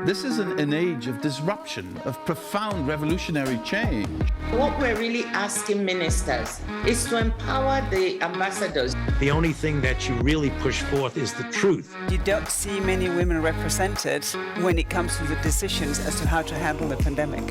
This is an age of disruption, of profound revolutionary change. What we're really asking ministers is to empower the ambassadors. The only thing that you really push forth is the truth. You don't see many women represented when it comes to the decisions as to how to handle the pandemic.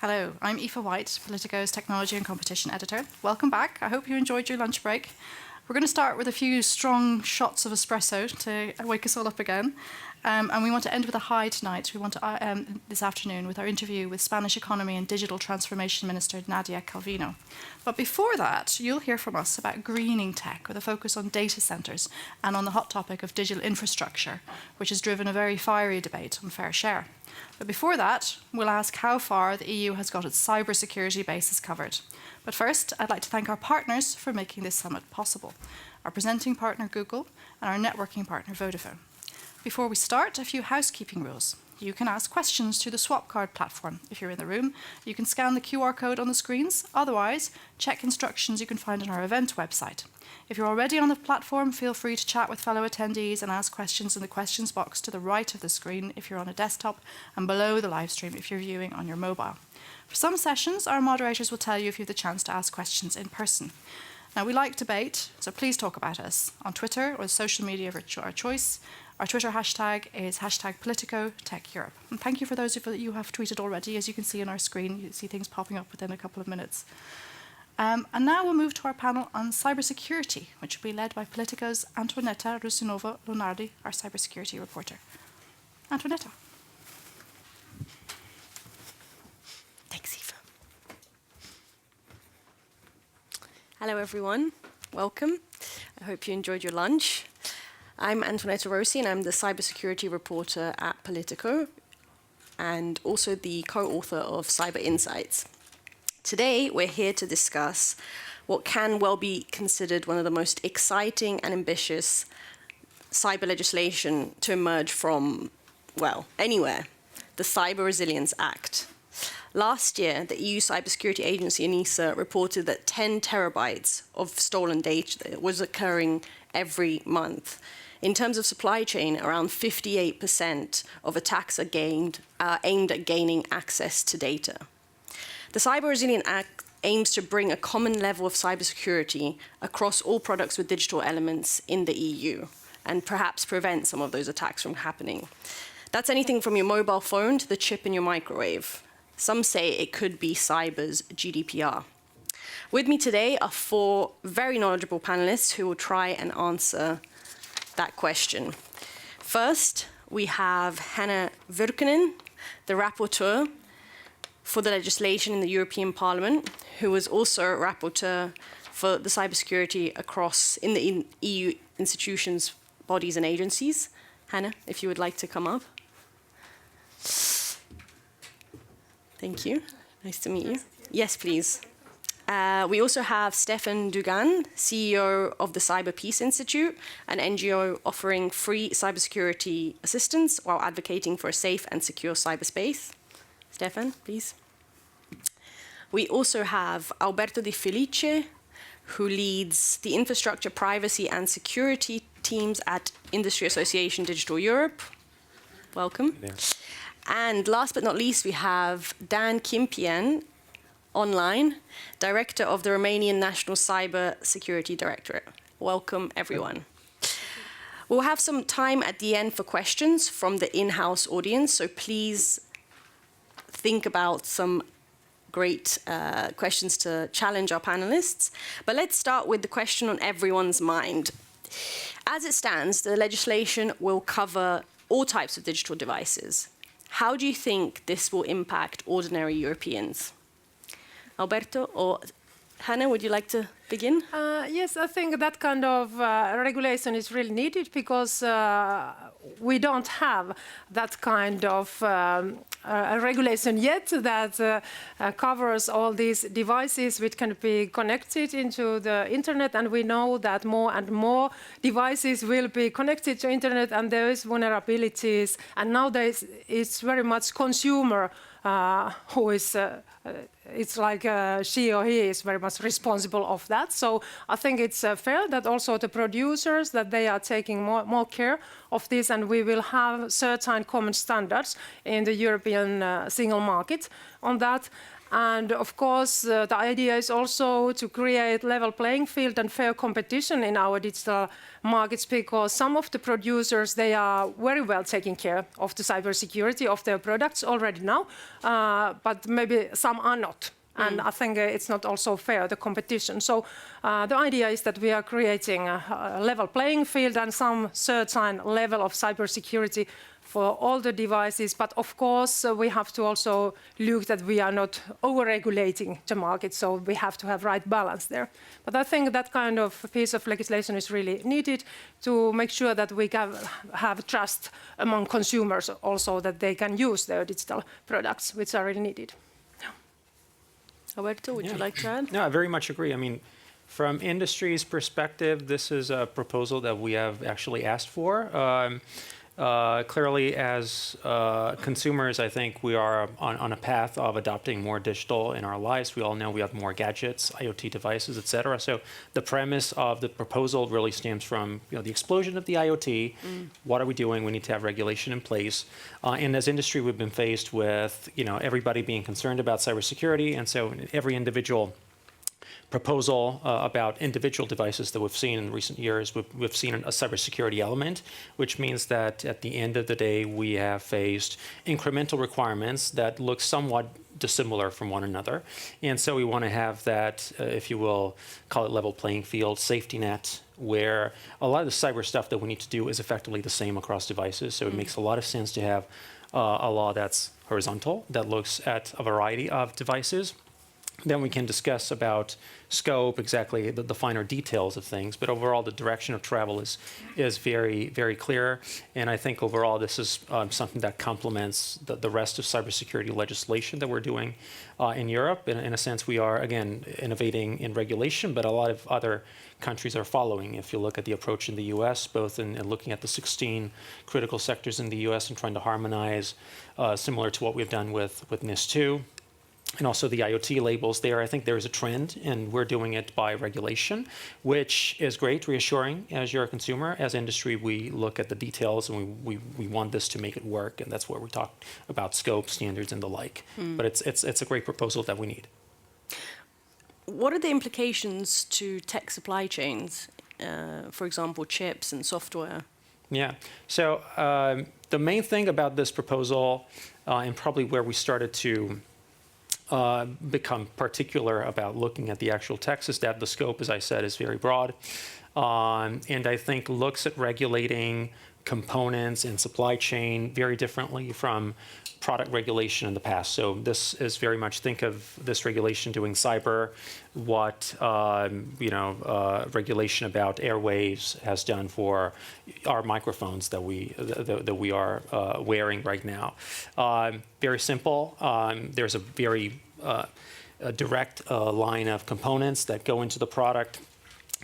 Hello, I'm Aoife White, Politico's Technology and Competition Editor. Welcome back. I hope you enjoyed your lunch break. We're going to start with a few strong shots of espresso to wake us all up again. And we want to end with a high tonight. We want to, this afternoon, with our interview with Spanish Economy and Digital Transformation Minister Nadia Calvino. But before that, you'll hear from us about greening tech with a focus on data centres and on the hot topic of digital infrastructure, which has driven a very fiery debate on fair share. But before that, we'll ask how far the EU has got its cybersecurity bases covered. But first, I'd like to thank our partners for making this summit possible. Our presenting partner, Google, and our networking partner, Vodafone. Before we start, a few housekeeping rules. You can ask questions through the swap card platform. If you're in the room, you can scan the QR code on the screens. Otherwise, check instructions you can find on our event website. If you're already on the platform, feel free to chat with fellow attendees and ask questions in the questions box to the right of the screen if you're on a desktop and below the live stream if you're viewing on your mobile. For some sessions, our moderators will tell you if you have the chance to ask questions in person. Now, we like debate, so please talk about us on Twitter or social media of our choice. Our Twitter hashtag is #PoliticoTechEurope. And thank you for those of you who have tweeted already. As you can see on our screen, you see things popping up within a couple of minutes. And now we'll move to our panel on cybersecurity, which will be led by Politico's Antoaneta Rusinova-Lunardi, our cybersecurity reporter. Antoaneta. Thanks, Aoife. Hello, everyone. Welcome. I hope you enjoyed your lunch. I'm Antoaneta Rossi, and I'm the cybersecurity reporter at Politico, and also the co-author of Cyber Insights. Today, we're here to discuss what can well be considered one of the most exciting and ambitious cyber legislation to emerge from, well, anywhere, the Cyber Resilience Act. Last year, the EU cybersecurity agency, ENISA, reported that 10 terabytes of stolen data was occurring every month. In terms of supply chain, around 58% of attacks are aimed at gaining access to data. The Cyber Resilience Act aims to bring a common level of cybersecurity across all products with digital elements in the EU and perhaps prevent some of those attacks from happening. That's anything from your mobile phone to the chip in your microwave. Some say it could be cyber's GDPR. With me today are 4 very knowledgeable panelists who will try and answer that question. First, we have Hanna Virkkunen, the rapporteur for the legislation in the European Parliament, who was also a rapporteur for the cybersecurity in the EU institutions, bodies and agencies. Hanna, if you would like to come up. Thank you. Nice to meet you. Yes, please. We also have Stefan Dugan, CEO of the Cyber Peace Institute, an NGO offering free cybersecurity assistance while advocating for a safe and secure cyberspace. Stefan, please. We also have Alberto Di Felice, who leads the infrastructure, privacy and security teams at Industry Association Digital Europe. Welcome. Yeah. And last but not least, we have Dan Kimpian, online, director of the Romanian National Cyber Security Directorate. Welcome, everyone. We'll have some time at the end for questions from the in-house audience, so please think about some great questions to challenge our panelists. But let's start with the question on everyone's mind. As it stands, the legislation will cover all types of digital devices. How do you think this will impact ordinary Europeans? Alberto or Hanna, would you like to begin? Yes, I think that kind of regulation is really needed because we don't have that kind of regulation yet that covers all these devices which can be connected into the internet, and we know that more and more devices will be connected to internet, and there is vulnerabilities, and nowadays it's very much consumer who is it's like she or he is very much responsible of that. So I think it's fair that also the producers, that they are taking more care of this, and we will have certain common standards in the European single market on that. And of course, the idea is also to create level playing field and fair competition in our digital markets, because some of the producers, they are very well taking care of the cybersecurity of their products already now, but maybe some are not. And I think it's not also fair, the competition. So the idea is that we are creating a level playing field and some certain level of cybersecurity for all the devices. But of course, we have to also look that we are not over-regulating the market. So we have to have right balance there. But I think that kind of piece of legislation is really needed to make sure that we can have trust among consumers also, that they can use their digital products, which are really needed. Alberto, would you like to add? No, I very much agree. I mean, from industry's perspective, this is a proposal that we have actually asked for. Clearly, as consumers, I think we are on a path of adopting more digital in our lives. We all know we have more gadgets, IoT devices, et cetera. So the premise of the proposal really stems from the explosion of the IoT. What are we doing? We need to have regulation in place. And as industry, we've been faced with everybody being concerned about cybersecurity. And so every individual proposal about individual devices that we've seen in recent years, we've seen a cybersecurity element, which means that at the end of the day, we have faced incremental requirements that look somewhat dissimilar from one another. And so we want to have that, if you will, call it level playing field, safety net, where a lot of the cyber stuff that we need to do is effectively the same across devices. So it makes a lot of sense to have a law that's horizontal, that looks at a variety of devices. Then we can discuss about scope, exactly the finer details of things. But overall, the direction of travel is very, very clear. And I think overall, this is something that complements the rest of cybersecurity legislation that we're doing in Europe. In a sense, we are, again, innovating in regulation, but a lot of other countries are following. If you look at the approach in the US, both in looking at the 16 critical sectors in the US and trying to harmonize, similar to what we've done with NIS2. And also the IoT labels there, I think there is a trend, and we're doing it by regulation, which is great, reassuring as you're a consumer. As industry, we look at the details, and we want this to make it work, and that's where we talk about scope, standards, and the like. But it's a great proposal that we need. What are the implications to tech supply chains, for example, chips and software? Yeah, so the main thing about this proposal, and probably where we started to become particular about looking at the actual text, is that the scope, as I said, is very broad, and I think looks at regulating components and supply chain very differently from product regulation in the past. So this is very much, think of this regulation doing cyber, what regulation about airwaves has done for our microphones that we are wearing right now. Very simple. There's a very direct line of components that go into the product.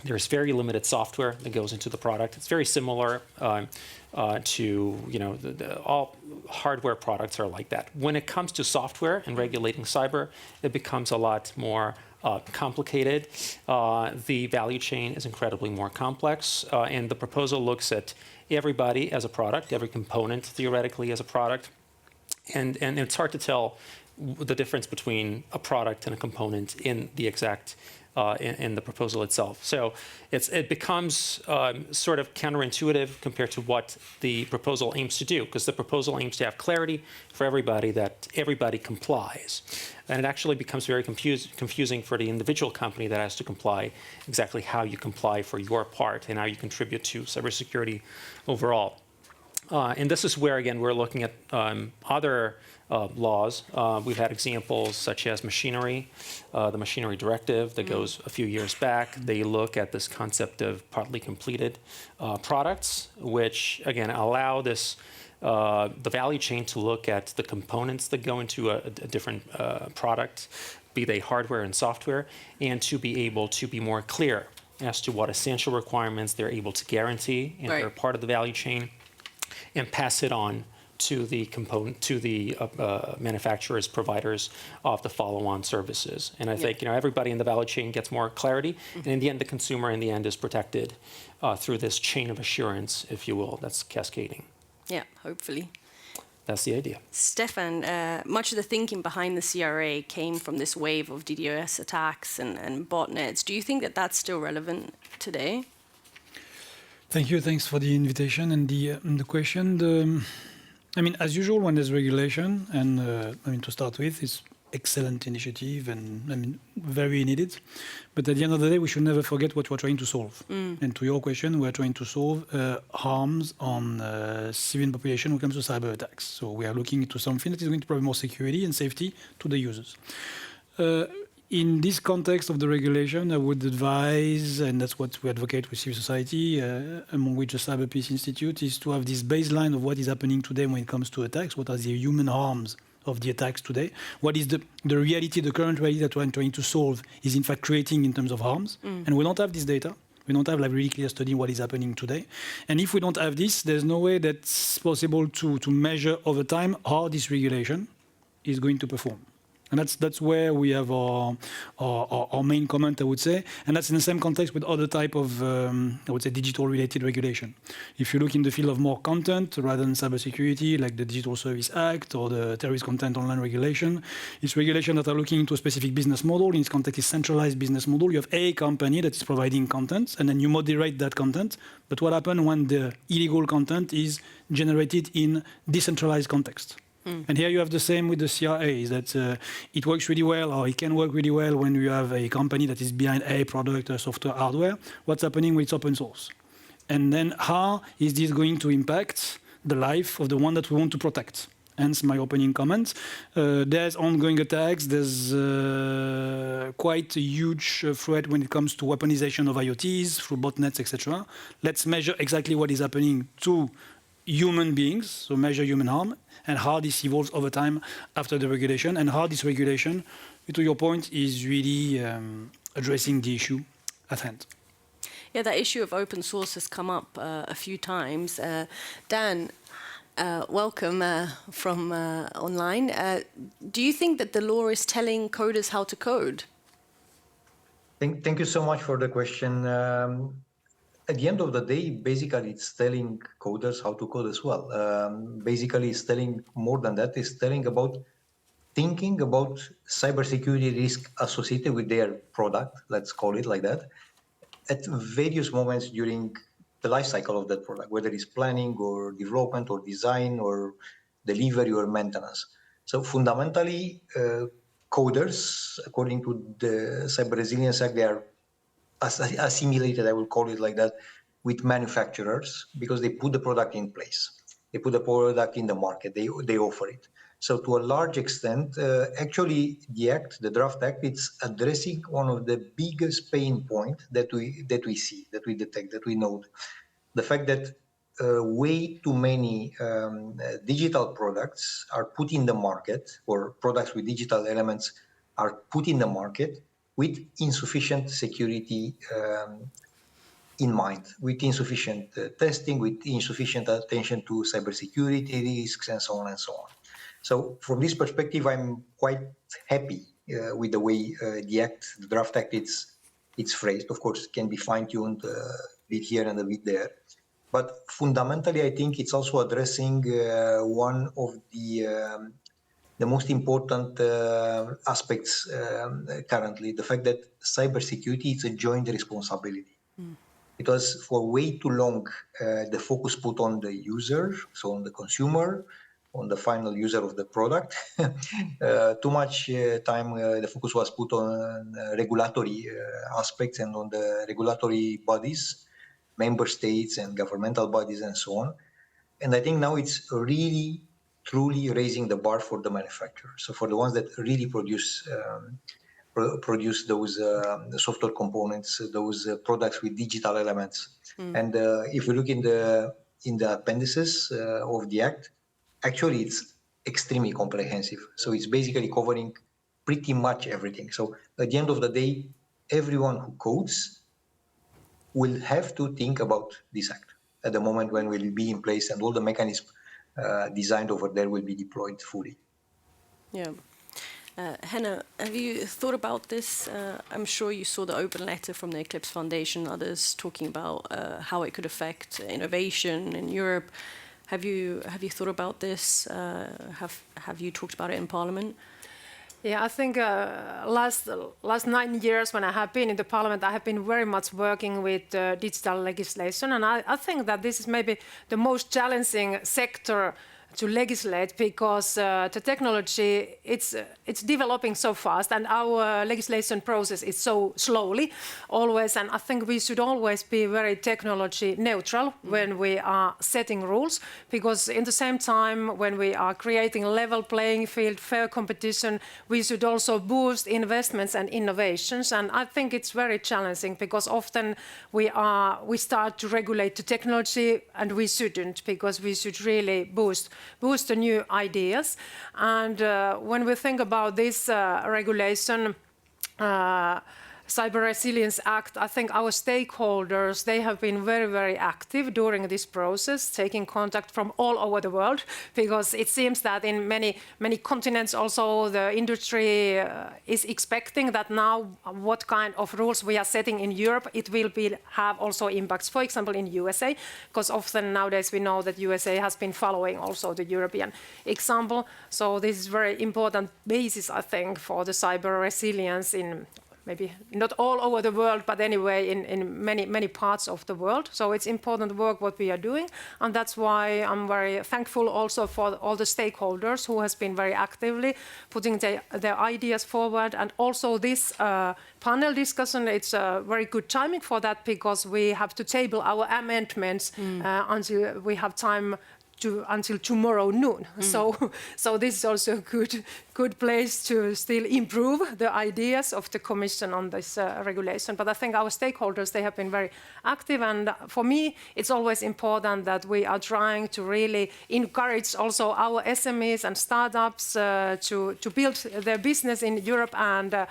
There's very limited software that goes into the product. It's very similar to all hardware products are like that. When it comes to software and regulating cyber, it becomes a lot more complicated. The value chain is incredibly more complex, and the proposal looks at everybody as a product, every component theoretically as a product, and it's hard to tell the difference between a product and a component in the exact in the proposal itself. So it becomes sort of counterintuitive compared to what the proposal aims to do, because the proposal aims to have clarity for everybody, that everybody complies. And it actually becomes very confusing for the individual company that has to comply, exactly how you comply for your part and how you contribute to cybersecurity overall. And this is where, again, we're looking at other laws. We've had examples such as machinery, the machinery directive that goes a few years back. They look at this concept of partly completed products, which, again, allow this the value chain to look at the components that go into a different product, be they hardware and software, and to be able to be more clear as to what essential requirements they're able to guarantee in their part of the value chain, and pass it on to the manufacturers, providers of the follow-on services. And I think everybody in the value chain gets more clarity, and in the end, the consumer in the end is protected through this chain of assurance, if you will, that's cascading. Yeah, hopefully. That's the idea. Stefan, much of the thinking behind the CRA came from this wave of DDoS attacks and botnets. Do you think that that's still relevant today? Thank you. Thanks for the invitation and the question. I mean, as usual, when there's regulation, and to start with, it's excellent initiative and very needed. But at the end of the day, we should never forget what we're trying to solve. And to your question, we're trying to solve harms on civilian population when it comes to cyber attacks. So we are looking into something that is going to provide more security and safety to the users. In this context of the regulation, I would advise, and that's what we advocate with civil society, among which the Cyber Peace Institute, is to have this baseline of what is happening today when it comes to attacks. What are the human harms of the attacks today? What is the reality, the current reality that we're trying to solve is in fact creating in terms of harms? And we don't have this data. We don't have like really clear study what is happening today. And if we don't have this, there's no way that's possible to measure over time how this regulation is going to perform. And that's where we have our main comment, I would say. And that's in the same context with other type of, I would say, digital-related regulation. If you look in the field of more content rather than cybersecurity, like the Digital Service Act or the Terrorist Content Online Regulation, it's regulation that are looking into a specific business model. In its context, is centralized business model. You have a company that is providing content, and then you moderate that content. But what happens when the illegal content is generated in decentralized context? And here you have the same with the CRA, is that it works really well, or it can work really well when you have a company that is behind a product, a software, hardware. What's happening when it's open source? And then how is this going to impact the life of the one that we want to protect? Hence my opening comments. There's ongoing attacks. There's quite a huge threat when it comes to weaponization of IoTs through botnets, etc. Let's measure exactly what is happening to human beings, so measure human harm, and how this evolves over time after the regulation, and how this regulation, to your point, is really addressing the issue at hand. Yeah, that issue of open source has come up a few times. Dan, welcome from online. Do you think that the law is telling coders how to code? Thank you so much for the question. At the end of the day, basically, it's telling coders how to code as well. Basically, it's telling more than that. It's telling about thinking about cybersecurity risk associated with their product, let's call it like that, at various moments during the life cycle of that product, whether it's planning or development or design or delivery or maintenance. So fundamentally, coders, according to the Cyber Resilience Act, they are assimilated, I will call it like that, with manufacturers, because they put the product in place. They put the product in the market, they offer it. So to a large extent, actually the draft act, it's addressing one of the biggest pain point that we see, that we detect, that we note. The fact that way too many digital products are put in the market, or products with digital elements are put in the market with insufficient security in mind, with insufficient testing, with insufficient attention to cybersecurity risks, and so on and so on. So from this perspective, I'm quite happy with the way the draft act, it's phrased. Of course, it can be fine-tuned a bit here and a bit there. But fundamentally, I think it's also addressing one of the most important aspects currently, the fact that cybersecurity is a joint responsibility. Because for way too long, the focus put on the user, so on the consumer, on the final user of the product. Too much time, the focus was put on regulatory aspects and on the regulatory bodies, member states and governmental bodies and so on. And I think now it's really, truly raising the bar for the manufacturer. So for the ones that really produce those software components, those products with digital elements. And if you look in the appendices of the Act, actually it's extremely comprehensive. So it's basically covering pretty much everything. So at the end of the day, everyone who codes will have to think about this Act at the moment when it will be in place and all the mechanisms designed over there will be deployed fully. Yeah. Henna, have you thought about this? I'm sure you saw the open letter from the Eclipse Foundation, others talking about how it could affect innovation in Europe. Have you thought about this? Have you talked about it in Parliament? Yeah, I think last 9 years when I have been in the Parliament, I have been very much working with digital legislation, and I think that this is maybe the most challenging sector to legislate because the technology it's developing so fast and our legislation process is so slowly always, and I think we should always be very technology neutral when we are setting rules, because in the same time when we are creating a level playing field, fair competition, we should also boost investments and innovations. And I think it's very challenging because often we start to regulate the technology and we shouldn't, because we should really boost the new ideas. And when we think about this regulation, Cyber Resilience Act, I think our stakeholders, they have been very, very active during this process, taking contact from all over the world, because it seems that in many continents also the industry is expecting that now what kind of rules we are setting in Europe, it will have also impacts, for example, in USA, because often nowadays we know that USA has been following also the European example. So this is very important basis, I think, for the cyber resilience in maybe not all over the world, but anyway in many parts of the world. So it's important work what we are doing, and that's why I'm very thankful also for all the stakeholders who has been very actively putting their ideas forward. And also this panel discussion, it's very good timing for that, because we have to table our amendments until we have time until tomorrow noon. So this is also a good place to still improve the ideas of the Commission on this regulation. But I think our stakeholders, they have been very active, and for me it's always important that we are trying to really encourage also our SMEs and startups to build their business in Europe and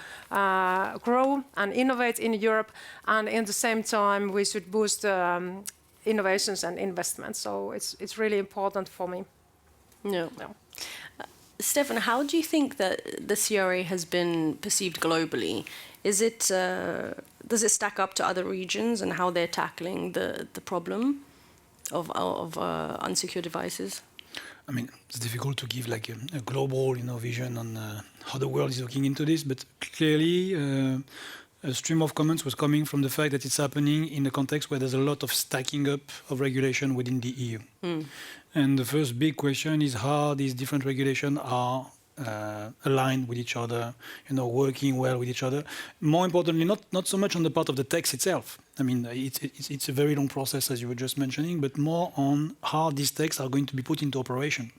grow and innovate in Europe, and in the same time we should boost innovations and investments. So it's really important for me. No. Stefan, how do you think that the CRA has been perceived globally? Does it stack up to other regions and how they're tackling the problem of unsecure devices? I mean, it's difficult to give like a global vision on how the world is looking into this, but clearly a stream of comments was coming from the fact that it's happening in a context where there's a lot of stacking up of regulation within the EU. And the first big question is how these different regulations are aligned with each other, working well with each other. More importantly, not so much on the part of the text itself. I mean, it's a very long process, as you were just mentioning, but more on how these texts are going to be put into operation.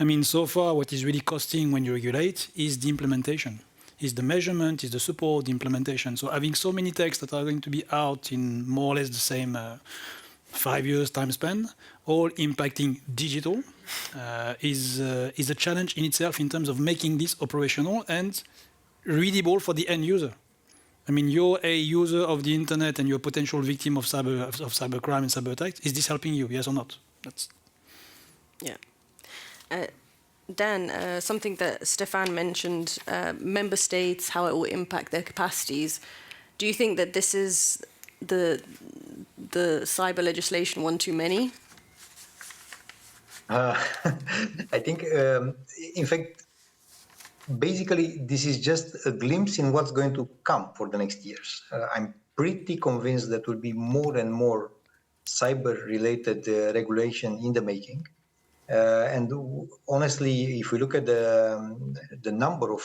I mean, so far, what is really costing when you regulate is the implementation. Is the measurement, is the support, the implementation. So having so many texts that are going to be out in more or less the same 5 years time span, all impacting digital, is a challenge in itself in terms of making this operational and readable for the end user. I mean, you're a user of the internet and you're a potential victim of cybercrime and cyber attacks. Is this helping you? Yes or not? Yeah. Dan, something that Stefan mentioned, member states, how it will impact their capacities. Do you think that this is the cyber legislation one too many? I think, in fact, basically, this is just a glimpse in what's going to come for the next years. I'm pretty convinced that will be more and more cyber-related regulation in the making. And honestly, if we look at the number of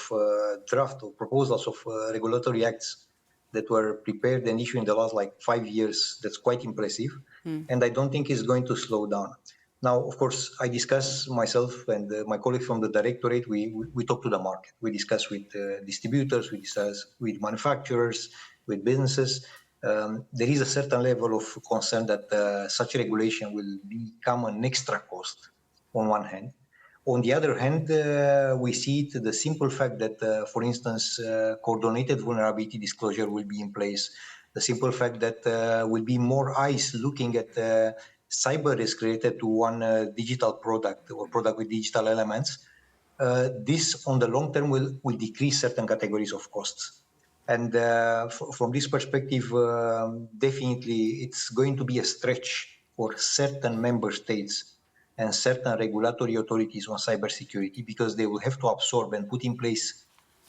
draft or proposals of regulatory acts that were prepared and issued in the last 5 years, that's quite impressive. And I don't think it's going to slow down. Now, of course, I discuss myself and my colleagues from the directorate, we talk to the market. We discuss with distributors, we discuss with manufacturers, with businesses. There is a certain level of concern that such regulation will become an extra cost on one hand. On the other hand, we see it the simple fact that, for instance, coordinated vulnerability disclosure will be in place. The simple fact that will be more eyes looking at cyber risk related to one digital product or product with digital elements. This on the long term will decrease certain categories of costs. And from this perspective, definitely it's going to be a stretch for certain member states and certain regulatory authorities on cybersecurity, because they will have to absorb and put in place,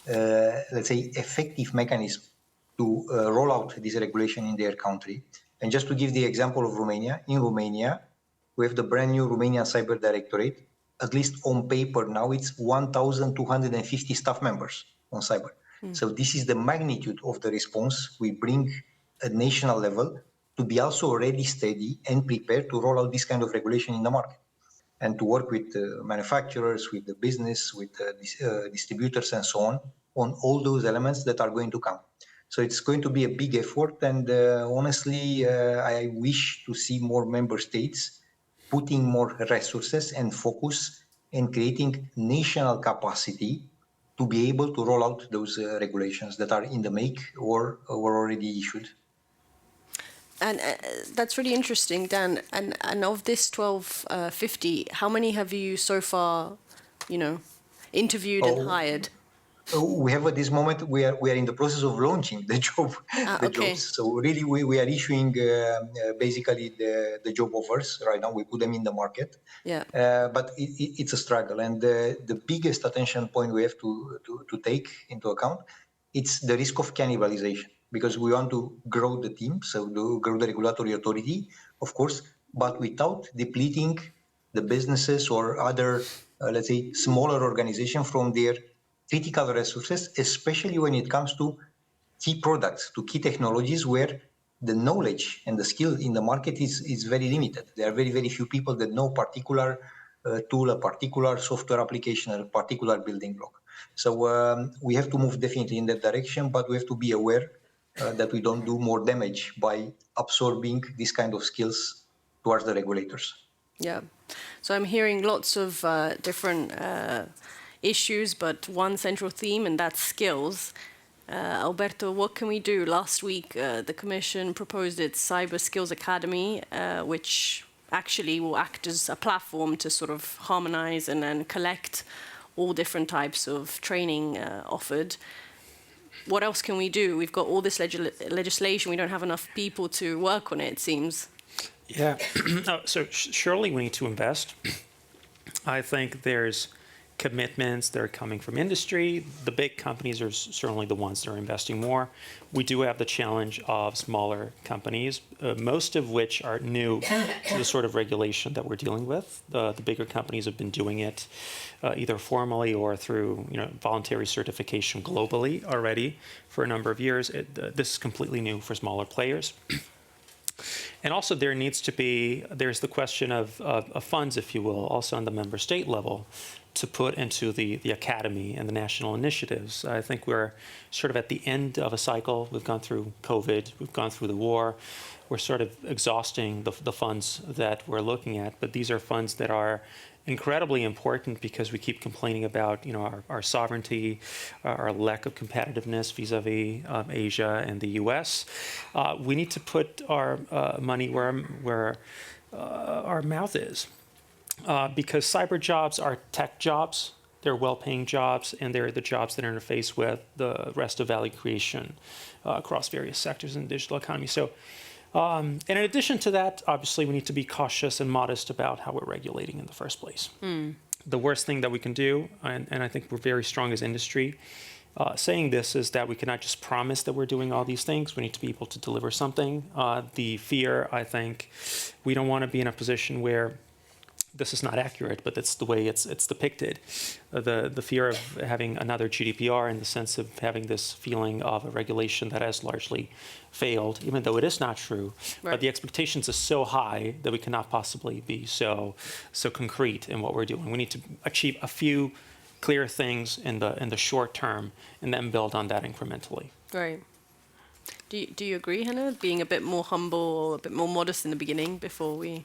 let's say, effective mechanisms to roll out this regulation in their country. And just to give the example of Romania, in Romania, we have the brand new Romanian Cyber Directorate. At least on paper now, it's 1,250 staff members on cyber. So this is the magnitude of the response we bring at national level to be also already steady and prepared to roll out this kind of regulation in the market, and to work with manufacturers, with the business, with distributors and so on all those elements that are going to come. So it's going to be a big effort, and honestly, I wish to see more member states putting more resources and focus in creating national capacity to be able to roll out those regulations that are in the make or were already issued. And that's really interesting, Dan. And of this 1250, how many have you so far, interviewed and hired? We have at this moment, we are in the process of launching the job, jobs. So really, we are issuing basically the job offers right now. We put them in the market. Yeah. But it's a struggle, and the biggest attention point we have to take into account, it's the risk of cannibalization, because we want to grow the team, so to grow the regulatory authority, of course, but without depleting the businesses or other, let's say, smaller organizations from their critical resources, especially when it comes to key products, to key technologies where the knowledge and the skill in the market is very limited. There are very, very few people that know particular tool, a particular software application, a particular building block. So we have to move definitely in that direction, but we have to be aware that we don't do more damage by absorbing this kind of skills towards the regulators. Yeah. So I'm hearing lots of different issues, but one central theme, and that's skills. Alberto, what can we do? Last week, the Commission proposed its Cyber Skills Academy, which actually will act as a platform to sort of harmonize and collect all different types of training offered. What else can we do? We've got all this legislation. We don't have enough people to work on it, it seems. Yeah. So surely we need to invest. I think there's commitments that are coming from industry. The big companies are certainly the ones that are investing more. We do have the challenge of smaller companies, most of which are new to the sort of regulation that we're dealing with. The bigger companies have been doing it either formally or through voluntary certification globally already for a number of years. This is completely new for smaller players. And also there's the question of funds, if you will, also on the member state level, to put into the academy and the national initiatives. I think we're sort of at the end of a cycle. We've gone through COVID, we've gone through the war. We're sort of exhausting the funds that we're looking at, but these are funds that are incredibly important because we keep complaining about our sovereignty, our lack of competitiveness vis-a-vis Asia and the US. We need to put our money where our mouth is. Because cyber jobs are tech jobs, they're well-paying jobs, and they're the jobs that interface with the rest of value creation across various sectors in the digital economy. So, and in addition to that, obviously, we need to be cautious and modest about how we're regulating in the first place. The worst thing that we can do, and I think we're very strong as industry, saying this, is that we cannot just promise that we're doing all these things. We need to be able to deliver something. The fear, I think, we don't want to be in a position where this is not accurate, but it's the way it's depicted. The fear of having another GDPR in the sense of having this feeling of a regulation that has largely failed, even though it is not true. Right. But the expectations are so high that we cannot possibly be so concrete in what we're doing. We need to achieve a few clear things in the short term and then build on that incrementally. Right. Do you agree, Hannah? Being a bit more humble, a bit more modest in the beginning before we...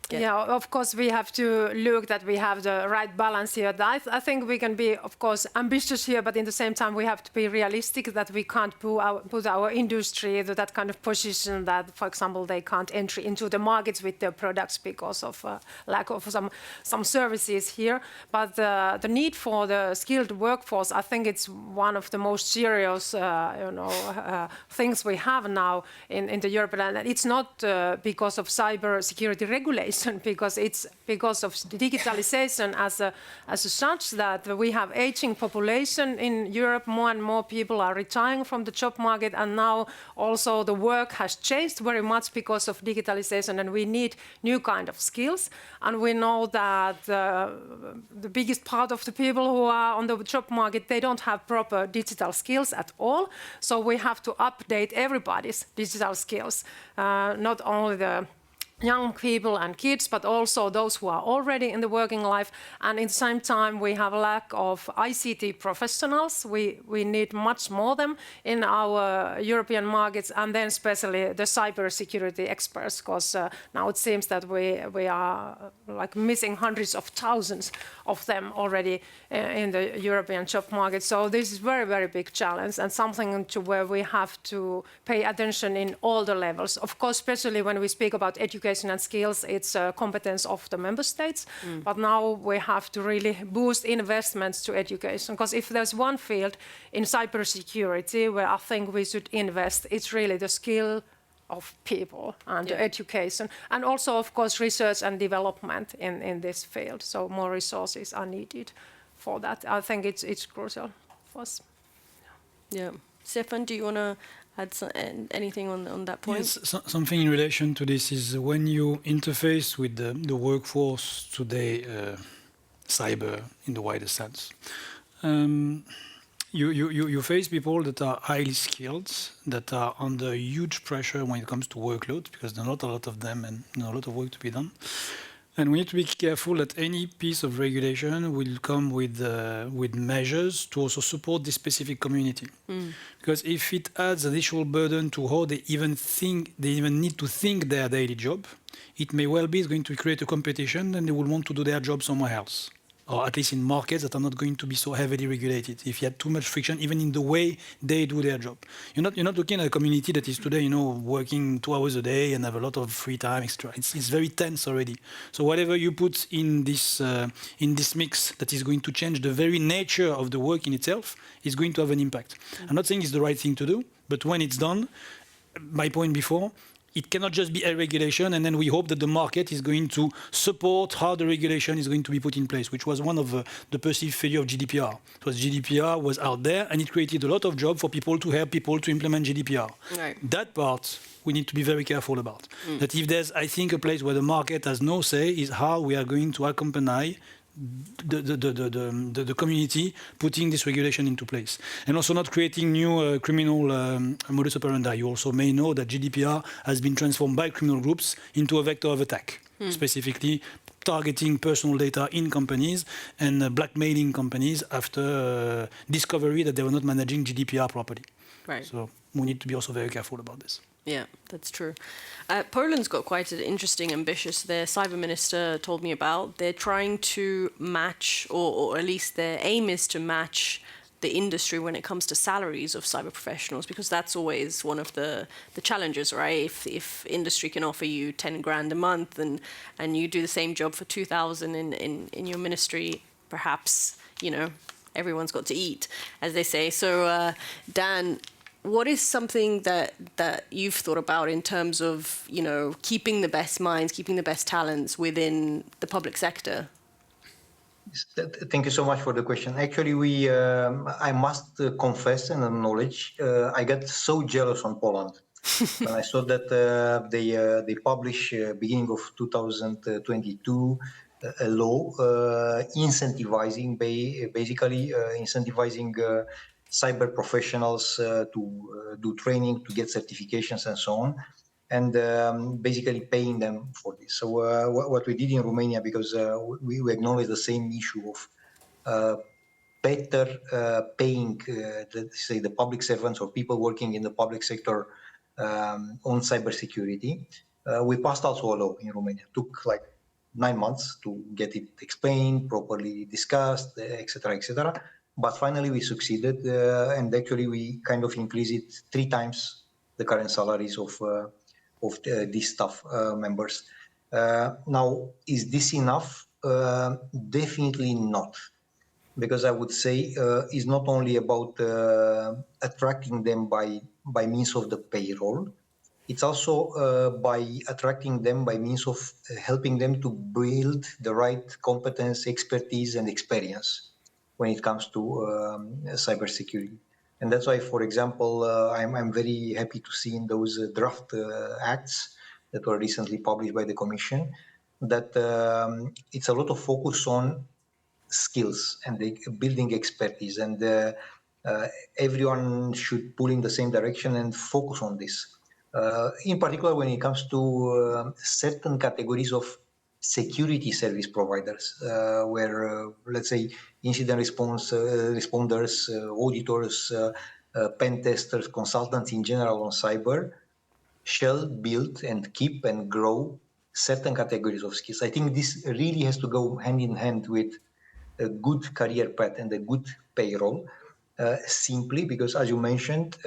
Yeah, of course, we have to look that we have the right balance here. I think we can be, of course, ambitious here, but in the same time, we have to be realistic that we can't put our industry to that kind of position that, for example, they can't enter into the markets with their products because of lack of some services here. But the need for the skilled workforce, I think it's one of the most serious, things we have now in the Europe. And it's not because of cybersecurity regulation, because it's because of digitalization as such that we have aging population in Europe. More and more people are retiring from the job market, and now also the work has changed very much because of digitalization, and we need new kind of skills. And we know that the biggest part of the people who are on the job market, they don't have proper digital skills at all. So we have to update everybody's digital skills, not only the young people and kids, but also those who are already in the working life. And at the same time, we have a lack of ICT professionals. We need much more of them in our European markets, and then especially the cybersecurity experts, because now it seems that we are like missing hundreds of thousands of them already in the European job market. So this is very, very big challenge, and something to where we have to pay attention in all the levels. Of course, especially when we speak about education and skills, it's a competence of the member states. But now we have to really boost investments to education, because if there's one field in cybersecurity where I think we should invest, it's really the skill of people and the education, and also, of course, research and development in this field. So more resources are needed for that. I think it's crucial for us. Yeah. Stefan, do you want to add anything on that point? Yes, something in relation to this is when you interface with the workforce today, cyber in the wider sense, you face people that are highly skilled, that are under huge pressure when it comes to workload, because there are not a lot of them and a lot of work to be done. And we need to be careful that any piece of regulation will come with measures to also support this specific community. Because if it adds additional burden to how they even need to think their daily job, it may well be it's going to create a competition, and they will want to do their job somewhere else, or at least in markets that are not going to be so heavily regulated. If you had too much friction, even in the way they do their job, you're not looking at a community that is today, working 2 hours a day and have a lot of free time extra. It's very tense already. So whatever you put in this mix that is going to change the very nature of the work in itself is going to have an impact. I'm not saying it's the right thing to do, but when it's done, my point before, it cannot just be a regulation, and then we hope that the market is going to support how the regulation is going to be put in place, which was one of the perceived failure of GDPR. GDPR was out there, and it created a lot of jobs for people to help people to implement GDPR. Right. That part we need to be very careful about. That if there's, I think, a place where the market has no say is how we are going to accompany the community putting this regulation into place, and also not creating new criminal modus operandi. You also may know that GDPR has been transformed by criminal groups into a vector of attack, specifically targeting personal data in companies and blackmailing companies after discovery that they were not managing GDPR properly. Right. So we need to be also very careful about this. Yeah, that's true. Poland's got quite an interesting, ambitious, their cyber minister told me about. They're trying to match, or at least their aim is to match the industry when it comes to salaries of cyber professionals, because that's always one of the challenges, right? If industry can offer you 10 grand a month and you do the same job for 2,000 in your ministry, perhaps, everyone's got to eat, as they say. So, Dan, what is something that you've thought about in terms of, keeping the best minds, keeping the best talents within the public sector? Thank you so much for the question. Actually, I must confess and acknowledge, I get so jealous on Poland. when I saw that they publish beginning of 2022 a law incentivizing cyber professionals to do training, to get certifications and so on, and basically paying them for this. So what we did in Romania, because we acknowledge the same issue of better paying, let's say, the public servants or people working in the public sector on cybersecurity. We passed also a law in Romania. It took like 9 months to get it explained, properly discussed, etc., etc. But finally, we succeeded, and actually, we kind of increased it 3 times the current salaries of these staff members. Now, is this enough? Definitely not. Because I would say it's not only about attracting them by means of the payroll, it's also by attracting them by means of helping them to build the right competence, expertise, and experience when it comes to cybersecurity. And that's why, for example, I'm very happy to see in those draft acts that were recently published by the Commission that it's a lot of focus on skills and the building expertise, and everyone should pull in the same direction and focus on this. In particular, when it comes to certain categories of security service providers, where, let's say, incident responders, auditors, pen testers, consultants in general on cyber, shall build and keep and grow certain categories of skills. I think this really has to go hand in hand with a good career path and a good payroll, simply because, as you mentioned,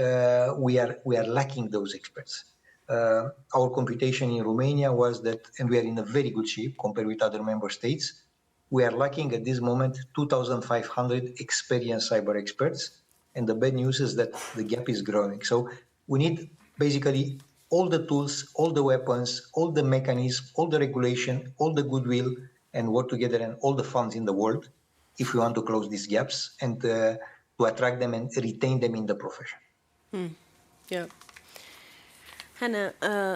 we are lacking those experts. Our computation in Romania was that, and we are in a very good shape compared with other member states, we are lacking at this moment 2,500 experienced cyber experts, and the bad news is that the gap is growing. So we need basically all the tools, all the weapons, all the mechanisms, all the regulation, all the goodwill, and work together, and all the funds in the world if we want to close these gaps and to attract them and retain them in the profession. Yeah. Hannah,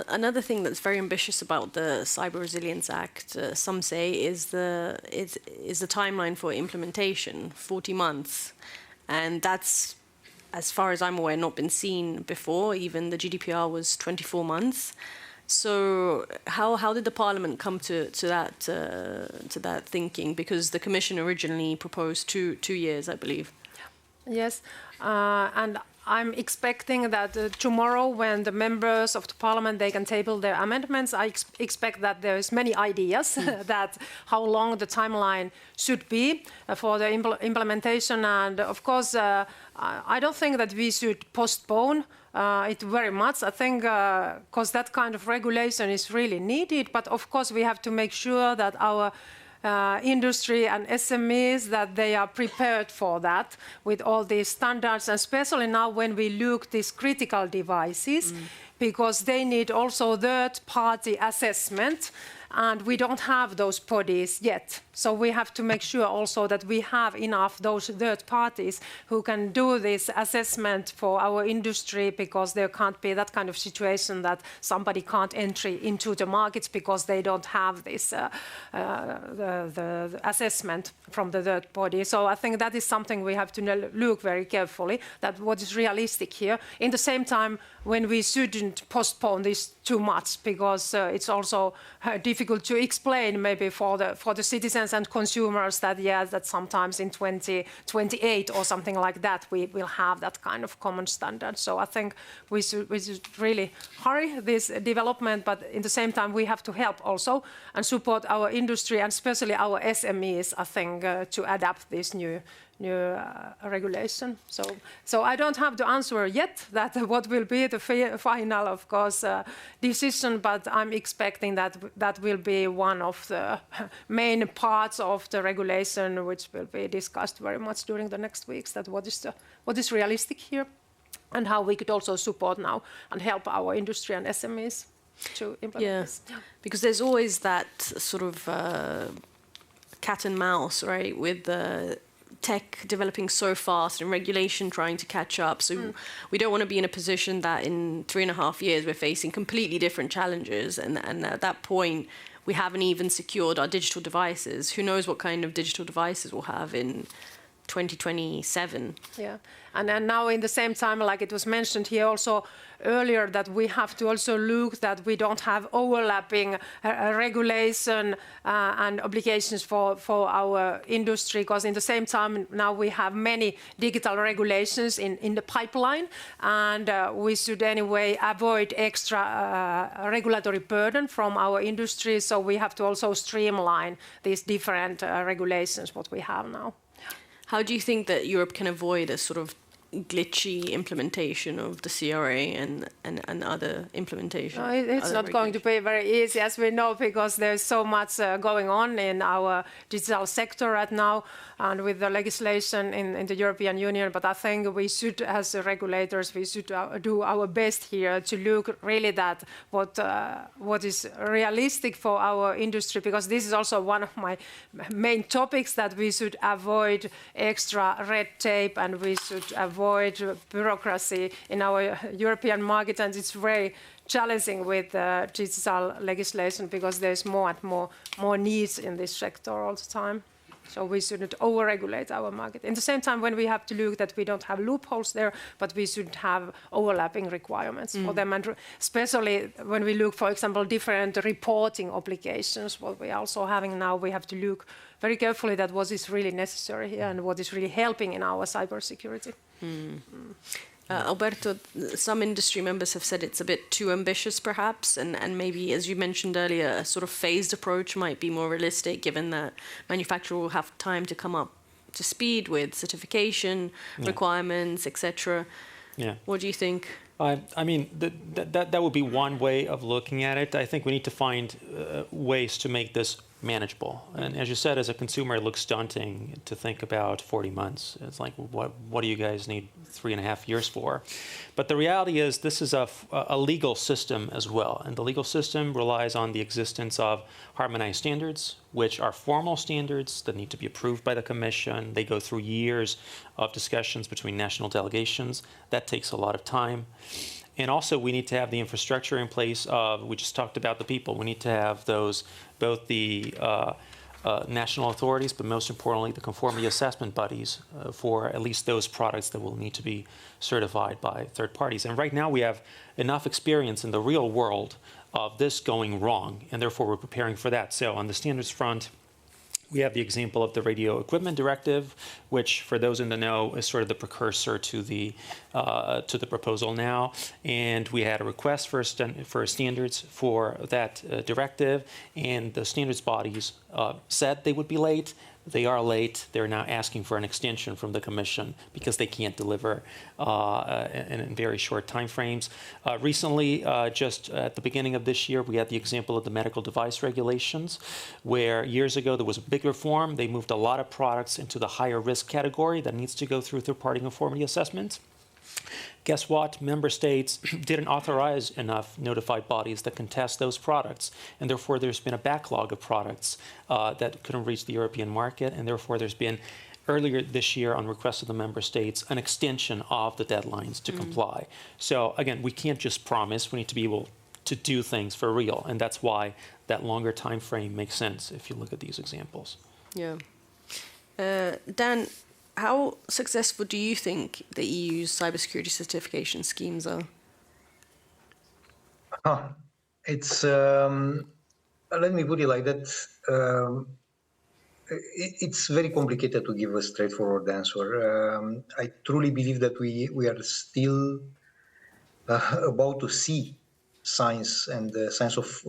another thing that's very ambitious about the Cyber Resilience Act, some say, is the timeline for implementation, 40 months. And that's, as far as I'm aware, not been seen before. Even the GDPR was 24 months. So how did the Parliament come to that thinking? Because the Commission originally proposed two years, I believe. Yes, and I'm expecting that tomorrow, when the members of the Parliament they can table their amendments, I expect that there is many ideas that how long the timeline should be for the implementation. And of course, I don't think that we should postpone it very much. I think because that kind of regulation is really needed. But of course, we have to make sure that our industry and SMEs, that they are prepared for that with all these standards, and especially now when we look these critical devices, because they need also third-party assessment, and we don't have those bodies yet. So we have to make sure also that we have enough those third parties who can do this assessment for our industry, because there can't be that kind of situation that somebody can't enter into the markets because they don't have this the assessment from the third body. So I think that is something we have to look very carefully, that what is realistic here. In the same time, when we shouldn't postpone this too much, because it's also difficult to explain maybe for the citizens and consumers that yes, that sometimes in 2028 or something like that we will have that kind of common standard. So I think we should really hurry this development, but in the same time we have to help also and support our industry and especially our SMEs, I think, to adapt this new regulation. So I don't have the answer yet that what will be the final, of course, decision, but I'm expecting that that will be one of the main parts of the regulation which will be discussed very much during the next weeks, that what is realistic here and how we could also support now and help our industry and SMEs to implement this. Yeah. Because there's always that sort of cat and mouse, right, with tech developing so fast and regulation trying to catch up. So we don't want to be in a position that in 3.5 years we're facing completely different challenges. And at that point, we haven't even secured our digital devices. Who knows what kind of digital devices we'll have in 2027. Yeah, and then now in the same time, like it was mentioned here also earlier, that we have to also look that we don't have overlapping regulation and obligations for our industry, because in the same time now we have many digital regulations in the pipeline, and we should anyway avoid extra regulatory burden from our industry, so we have to also streamline these different regulations what we have now. How do you think that Europe can avoid a sort of glitchy implementation of the CRA and other implementation? No, it's not going to be very easy, as we know, because there's so much going on in our digital sector right now and with the legislation in the European Union. But I think we should, as regulators, we should do our best here to look really that what is realistic for our industry, because this is also one of my main topics, that we should avoid extra red tape and we should avoid bureaucracy in our European market. And it's very challenging with digital legislation, because there's more and more needs in this sector all the time. So we shouldn't over-regulate our market. In the same time, when we have to look that we don't have loopholes there, but we should have overlapping requirements for them. And especially when we look, for example, different reporting obligations, what we're also having now, we have to look very carefully that what is really necessary here and what is really helping in our cybersecurity. Alberto, some industry members have said it's a bit too ambitious, perhaps, and maybe, as you mentioned earlier, a sort of phased approach might be more realistic, given that manufacturer will have time to come up to speed with certification requirements, etc. Yeah. What do you think? I mean, that would be one way of looking at it. I think we need to find ways to make this manageable. And as you said, as a consumer, it looks daunting to think about 40 months. It's like, what do you guys need 3.5 years for? But the reality is this is a legal system as well. And the legal system relies on the existence of harmonized standards, which are formal standards that need to be approved by the Commission. They go through years of discussions between national delegations. That takes a lot of time. And also, we need to have the infrastructure in place we just talked about the people. We need to have those, both the national authorities, but most importantly, the conformity assessment bodies for at least those products that will need to be certified by third parties. And right now, we have enough experience in the real world of this going wrong, and therefore we're preparing for that. So on the standards front, we have the example of the Radio Equipment Directive, which, for those in the know, is sort of the precursor to the proposal now. And we had a request for standards for that directive, and the standards bodies said they would be late. They are late. They're now asking for an extension from the Commission because they can't deliver in very short timeframes. Recently, just at the beginning of this year, we had the example of the medical device regulations, where years ago there was a big reform. They moved a lot of products into the higher risk category that needs to go through third-party conformity assessment. Guess what? Member states didn't authorize enough notified bodies that can test those products, and therefore there's been a backlog of products that couldn't reach the European market, and therefore there's been, earlier this year, on request of the member states, an extension of the deadlines to comply. So again, we can't just promise, we need to be able to do things for real, and that's why that longer time frame makes sense if you look at these examples. Yeah. Dan, how successful do you think the EU's cybersecurity certification schemes are? It's let me put it like that. It's very complicated to give a straightforward answer. I truly believe that we are still about to see signs and signs of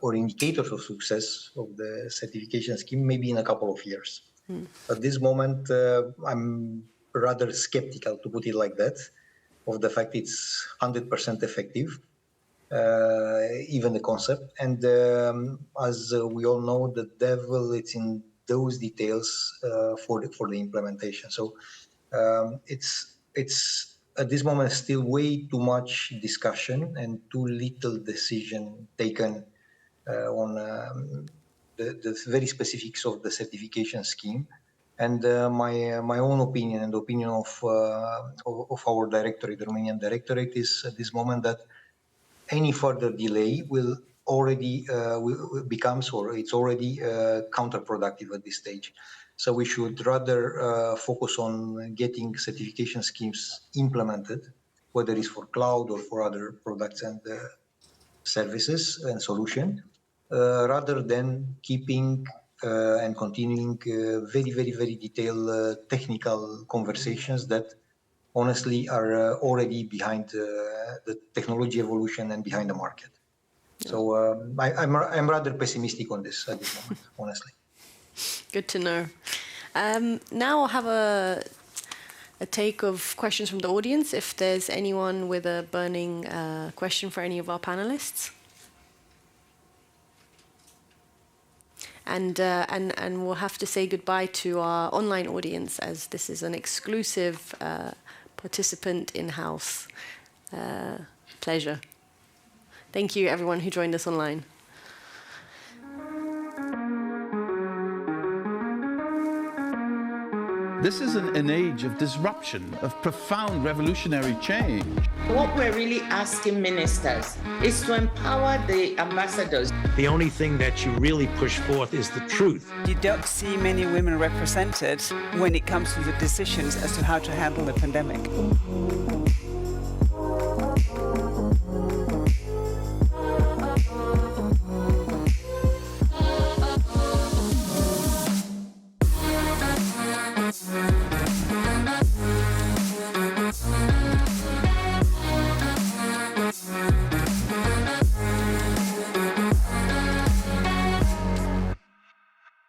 or indicators of success of the certification scheme, maybe in a couple of years. At this moment, I'm rather skeptical, to put it like that, of the fact it's 100% effective, even the concept. And as we all know, the devil is in those details for the implementation. So it's at this moment still way too much discussion and too little decision taken on the very specifics of the certification scheme. And my own opinion and the opinion of our directorate, the Romanian directorate, is at this moment that any further delay will already becomes, or it's already counterproductive at this stage. So we should rather focus on getting certification schemes implemented, whether it's for cloud or for other products and services and solution, rather than keeping and continuing very detailed technical conversations that honestly are already behind the technology evolution and behind the market. So I'm rather pessimistic on this at this moment, honestly. Good to know. Now I'll have a take of questions from the audience, if there's anyone with a burning question for any of our panelists. And we'll have to say goodbye to our online audience, as this is an exclusive participant in-house pleasure. Thank you, everyone who joined us online. This is an age of disruption, of profound revolutionary change. What we're really asking ministers is to empower the ambassadors. The only thing that you really push forth is the truth. You don't see many women represented when it comes to the decisions as to how to handle the pandemic.